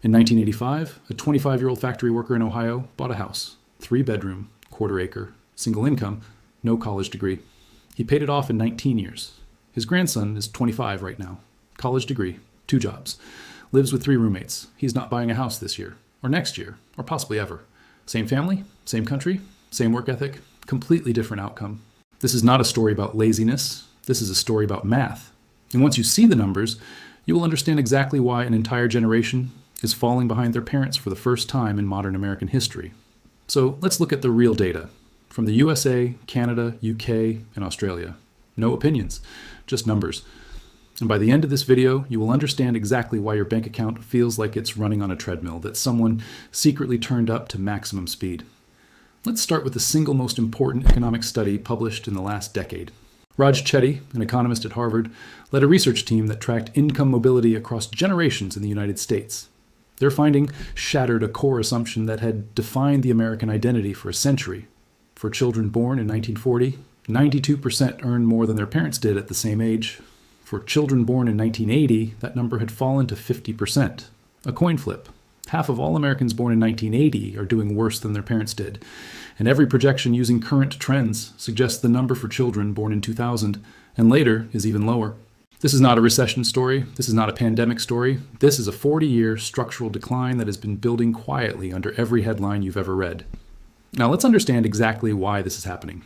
In 1985, a 25-year-old factory worker in Ohio bought a house, 3-bedroom, quarter-acre, single income, no college degree. He paid it off in 19 years. His grandson is 25 right now, college degree, 2 jobs, lives with 3 roommates. He's not buying a house this year, or next year, or possibly ever. Same family, same country, same work ethic, completely different outcome. This is not a story about laziness. This is a story about math. And once you see the numbers, you will understand exactly why an entire generation is falling behind their parents for the first time in modern American history. So let's look at the real data from the USA, Canada, UK, and Australia. No opinions, just numbers. And by the end of this video, you will understand exactly why your bank account feels like it's running on a treadmill that someone secretly turned up to maximum speed. Let's start with the single most important economic study published in the last decade. Raj Chetty, an economist at Harvard, led a research team that tracked income mobility across generations in the United States. Their finding shattered a core assumption that had defined the American identity for a century. For children born in 1940, 92% earned more than their parents did at the same age. For children born in 1980, that number had fallen to 50%. A coin flip. Half of all Americans born in 1980 are doing worse than their parents did. And every projection using current trends suggests the number for children born in 2000 and later is even lower. This is not a recession story. This is not a pandemic story. This is a 40-year structural decline that has been building quietly under every headline you've ever read. Now let's understand exactly why this is happening.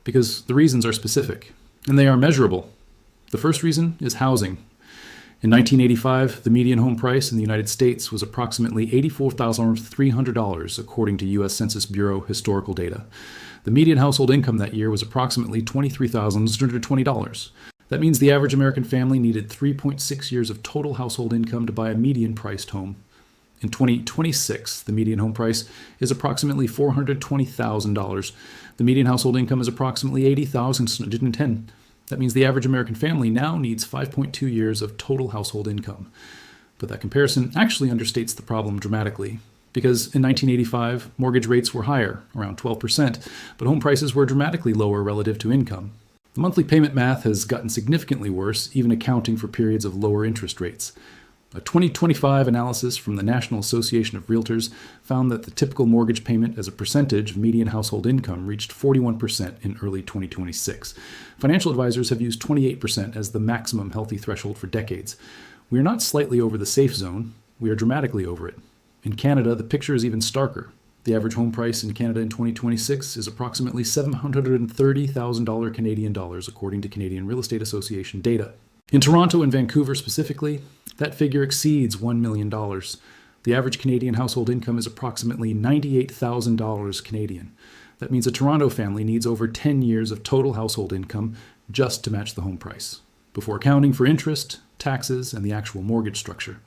Because the reasons are specific, and they are measurable. The first reason is housing. In 1985, the median home price in the United States was approximately $84,300, according to U.S. Census Bureau historical data. The median household income that year was approximately $23,620. That means the average American family needed 3.6 years of total household income to buy a median-priced home. In 2026, the median home price is approximately $420,000. The median household income is approximately $80,110. That means the average American family now needs 5.2 years of total household income. But that comparison actually understates the problem dramatically, because in 1985, mortgage rates were higher, around 12%, but home prices were dramatically lower relative to income. The monthly payment math has gotten significantly worse, even accounting for periods of lower interest rates. A 2025 analysis from the National Association of Realtors found that the typical mortgage payment as a percentage of median household income reached 41% in early 2026. Financial advisors have used 28% as the maximum healthy threshold for decades. We are not slightly over the safe zone, we are dramatically over it. In Canada, the picture is even starker. The average home price in Canada in 2026 is approximately $730,000 Canadian dollars, according to Canadian Real Estate Association data. In Toronto and Vancouver specifically, that figure exceeds $1 million. The average Canadian household income is approximately $98,000 Canadian. That means a Toronto family needs over 10 years of total household income just to match the home price, before accounting for interest, taxes, and the actual mortgage structure.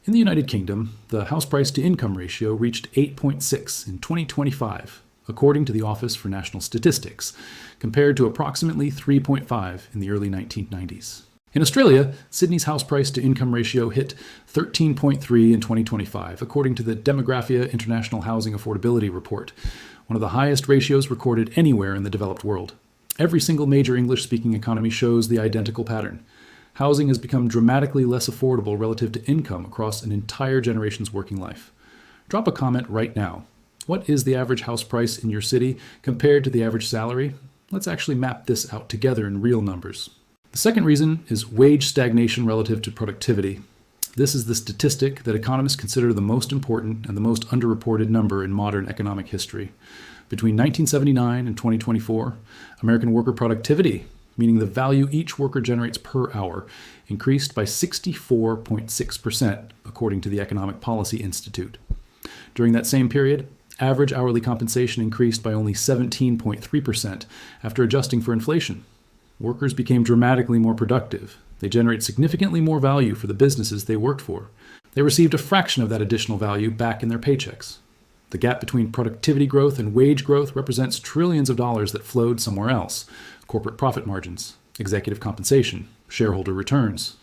In the United Kingdom, the house price to income ratio reached 8.6 in 2025, according to the Office for National Statistics, compared to approximately 3.5 in the early 1990s. In Australia, Sydney's house price to income ratio hit 13.3 in 2025, according to the Demographia International Housing Affordability Report, one of the highest ratios recorded anywhere in the developed world. Every single major English-speaking economy shows the identical pattern. Housing has become dramatically less affordable relative to income across an entire generation's working life. Drop a comment right now. What is the average house price in your city compared to the average salary? Let's actually map this out together in real numbers. The second reason is wage stagnation relative to productivity. This is the statistic that economists consider the most important and the most underreported number in modern economic history. Between 1979 and 2024, American worker productivity, meaning the value each worker generates per hour, increased by 64.6%, according to the Economic Policy Institute. During that same period, average hourly compensation increased by only 17.3% after adjusting for inflation. Workers became dramatically more productive. They generate significantly more value for the businesses they worked for. They received a fraction of that additional value back in their paychecks. The gap between productivity growth and wage growth represents trillions of dollars that flowed somewhere else: corporate profit margins, executive compensation, shareholder returns.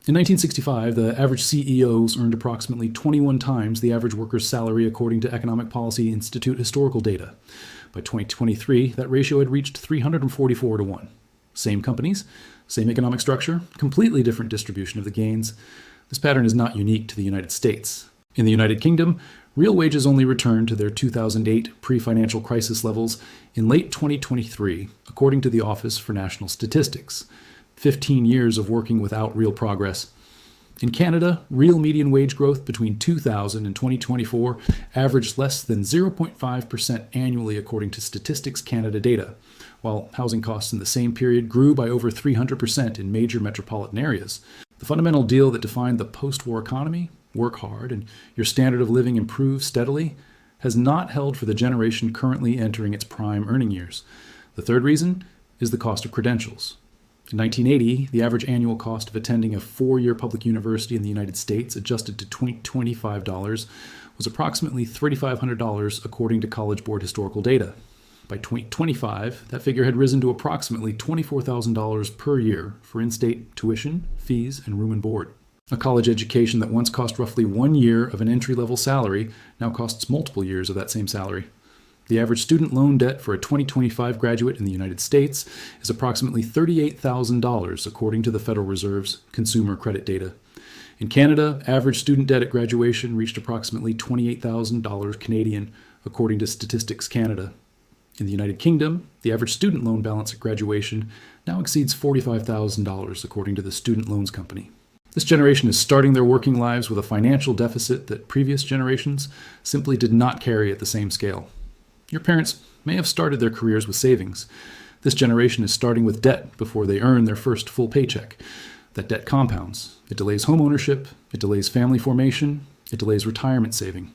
In 1965, the average CEOs earned approximately 21 times the average worker's salary according to Economic Policy Institute historical data. By 2023, that ratio had reached 344 to 1. Same companies, same economic structure, completely different distribution of the gains. This pattern is not unique to the United States. In the United Kingdom, real wages only returned to their 2008 pre-financial crisis levels in late 2023, according to the Office for National Statistics. 15 years of working without real progress. In Canada, real median wage growth between 2000 and 2024 averaged less than 0.5% annually according to Statistics Canada data, while housing costs in the same period grew by over 300% in major metropolitan areas. The fundamental deal that defined the post-war economy, work hard and your standard of living improves steadily, has not held for the generation currently entering its prime earning years. The third reason is the cost of credentials. In 1980, the average annual cost of attending a four-year public university in the United States, adjusted to $25, was approximately $3,500 according to College Board historical data. By 2025, that figure had risen to approximately $24,000 per year for in-state tuition, fees, and room and board. A college education that once cost roughly 1 year of an entry-level salary now costs multiple years of that same salary. The average student loan debt for a 2025 graduate in the United States is approximately $38,000, according to the Federal Reserve's consumer credit data. In Canada, average student debt at graduation reached approximately $28,000 Canadian, according to Statistics Canada. In the United Kingdom, the average student loan balance at graduation now exceeds $45,000, according to the Student Loans Company. This generation is starting their working lives with a financial deficit that previous generations simply did not carry at the same scale. Your parents may have started their careers with savings. This generation is starting with debt before they earn their first full paycheck. That debt compounds. It delays home ownership, it delays family formation, it delays retirement saving.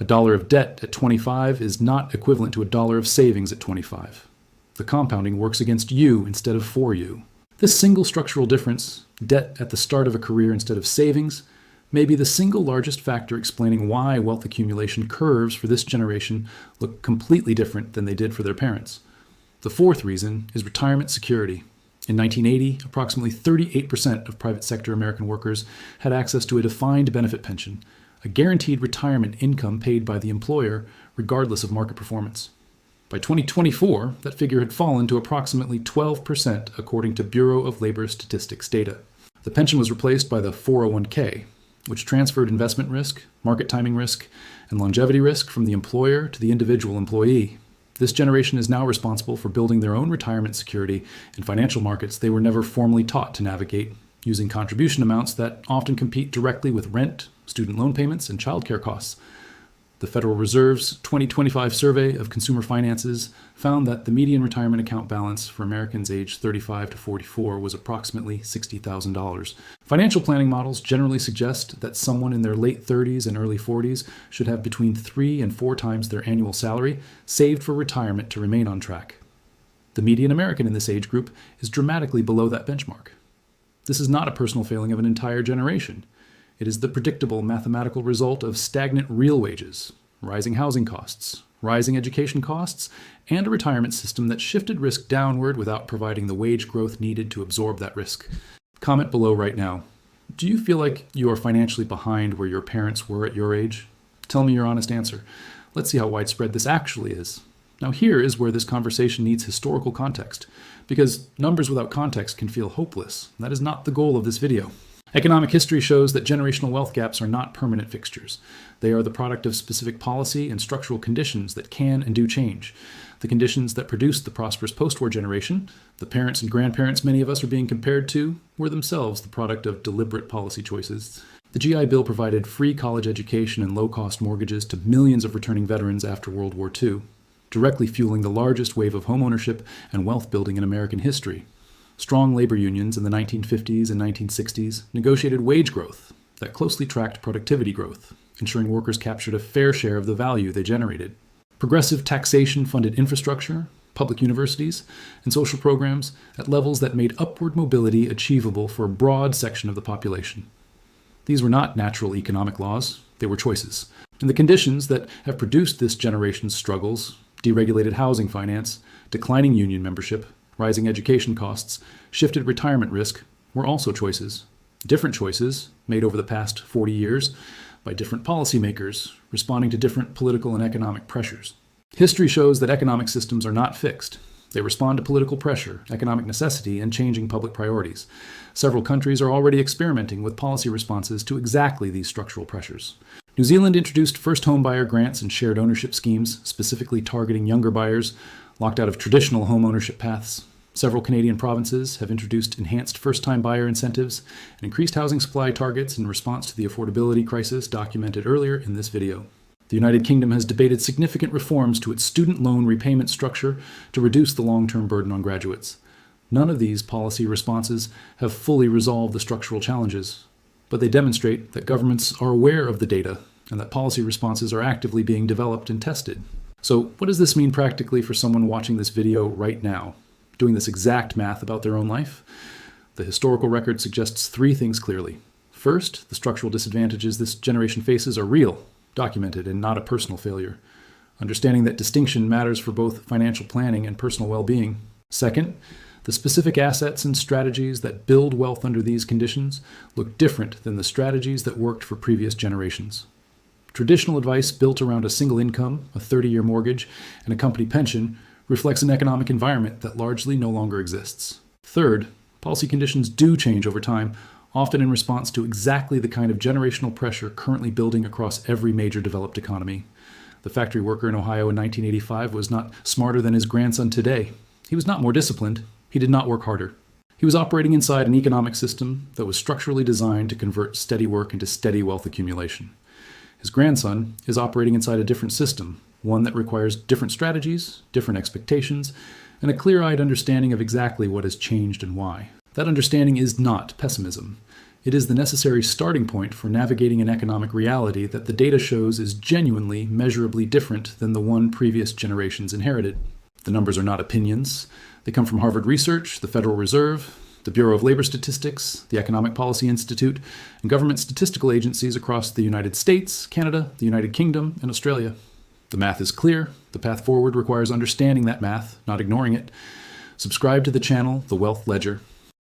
$1 of debt at 25 is not equivalent to $1 of savings at 25. The compounding works against you instead of for you. This single structural difference, debt at the start of a career instead of savings, may be the single largest factor explaining why wealth accumulation curves for this generation look completely different than they did for their parents. The fourth reason is retirement security. In 1980, approximately 38% of private sector American workers had access to a defined benefit pension, a guaranteed retirement income paid by the employer regardless of market performance. By 2024, that figure had fallen to approximately 12% according to Bureau of Labor Statistics data. The pension was replaced by the 401k, which transferred investment risk, market timing risk, and longevity risk from the employer to the individual employee. This generation is now responsible for building their own retirement security in financial markets they were never formally taught to navigate, using contribution amounts that often compete directly with rent, student loan payments, and childcare costs. The Federal Reserve's 2025 survey of consumer finances found that the median retirement account balance for Americans aged 35 to 44 was approximately $60,000. Financial planning models generally suggest that someone in their late 30s and early 40s should have between 3 and 4 times their annual salary saved for retirement to remain on track. The median American in this age group is dramatically below that benchmark. This is not a personal failing of an entire generation. It is the predictable mathematical result of stagnant real wages, rising housing costs, rising education costs, and a retirement system that shifted risk downward without providing the wage growth needed to absorb that risk. Comment below right now. Do you feel like you are financially behind where your parents were at your age? Tell me your honest answer. Let's see how widespread this actually is. Now here is where this conversation needs historical context, because numbers without context can feel hopeless. That is not the goal of this video. Economic history shows that generational wealth gaps are not permanent fixtures. They are the product of specific policy and structural conditions that can and do change. The conditions that produced the prosperous post-war generation, the parents and grandparents many of us are being compared to, were themselves the product of deliberate policy choices. The GI Bill provided free college education and low-cost mortgages to millions of returning veterans after World War II, directly fueling the largest wave of homeownership and wealth building in American history. Strong labor unions in the 1950s and 1960s negotiated wage growth that closely tracked productivity growth, ensuring workers captured a fair share of the value they generated. Progressive taxation funded infrastructure, public universities, and social programs at levels that made upward mobility achievable for a broad section of the population. These were not natural economic laws, they were choices. And the conditions that have produced this generation's struggles, deregulated housing finance, declining union membership, rising education costs, shifted retirement risk, were also choices. Different choices, made over the past 40 years by different policymakers, responding to different political and economic pressures. History shows that economic systems are not fixed. They respond to political pressure, economic necessity, and changing public priorities. Several countries are already experimenting with policy responses to exactly these structural pressures. New Zealand introduced first home buyer grants and shared ownership schemes, specifically targeting younger buyers locked out of traditional home ownership paths. Several Canadian provinces have introduced enhanced first-time buyer incentives and increased housing supply targets in response to the affordability crisis documented earlier in this video. The United Kingdom has debated significant reforms to its student loan repayment structure to reduce the long-term burden on graduates. None of these policy responses have fully resolved the structural challenges, but they demonstrate that governments are aware of the data and that policy responses are actively being developed and tested. So what does this mean practically for someone watching this video right now, doing this exact math about their own life? The historical record suggests three things clearly. First, the structural disadvantages this generation faces are real, documented, and not a personal failure. Understanding that distinction matters for both financial planning and personal well-being. Second, the specific assets and strategies that build wealth under these conditions look different than the strategies that worked for previous generations. Traditional advice built around a single income, a 30-year mortgage, and a company pension reflects an economic environment that largely no longer exists. Third, policy conditions do change over time, often in response to exactly the kind of generational pressure currently building across every major developed economy. The factory worker in Ohio in 1985 was not smarter than his grandson today. He was not more disciplined. He did not work harder. He was operating inside an economic system that was structurally designed to convert steady work into steady wealth accumulation. His grandson is operating inside a different system, one that requires different strategies, different expectations, and a clear-eyed understanding of exactly what has changed and why. That understanding is not pessimism. It is the necessary starting point for navigating an economic reality that the data shows is genuinely, measurably different than the one previous generations inherited. The numbers are not opinions. They come from Harvard Research, the Federal Reserve, the Bureau of Labor Statistics, the Economic Policy Institute, and government statistical agencies across the United States, Canada, the United Kingdom, and Australia. The math is clear. The path forward requires understanding that math, not ignoring it. Subscribe to the channel, The Wealth Ledger.